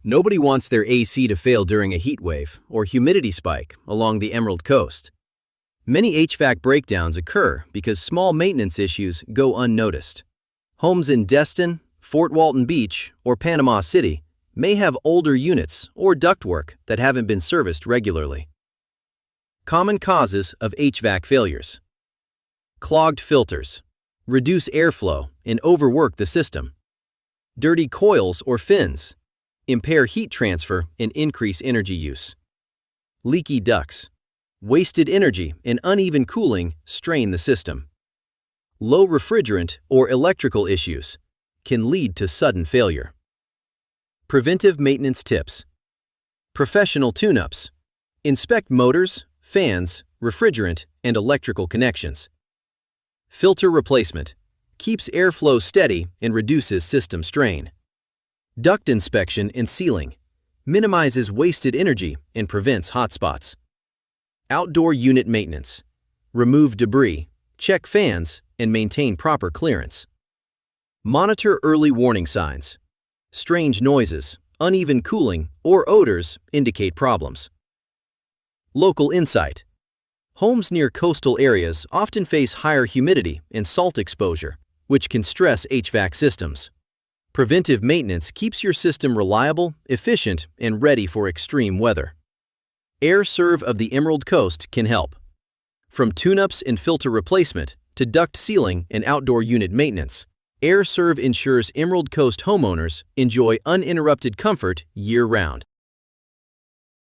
Nobody wants their AC to fail during a heat wave or humidity spike along the Emerald Coast. Many HVAC breakdowns occur because small maintenance issues go unnoticed. Homes in Destin, Fort Walton Beach, or Panama City may have older units or ductwork that haven't been serviced regularly. Common causes of HVAC failures: clogged filters, reduce airflow and overwork the system; dirty coils or fins, impair heat transfer and increase energy use; leaky ducts, wasted energy and uneven cooling strain the system; low refrigerant or electrical issues can lead to sudden failure. Preventive maintenance tips: professional tune-ups. Inspect motors, fans, refrigerant, and electrical connections. Filter replacement keeps airflow steady and reduces system strain. Duct inspection and sealing minimizes wasted energy and prevents hot spots. Outdoor unit maintenance: remove debris, check fans, and maintain proper clearance. Monitor early warning signs. Strange noises, uneven cooling, or odors indicate problems. Local insight: homes near coastal areas often face higher humidity and salt exposure, which can stress HVAC systems. Preventive maintenance keeps your system reliable, efficient, and ready for extreme weather. Aire Serv of the Emerald Coast can help. From tune-ups and filter replacement to duct sealing and outdoor unit maintenance, Aire Serv ensures Emerald Coast homeowners enjoy uninterrupted comfort year-round.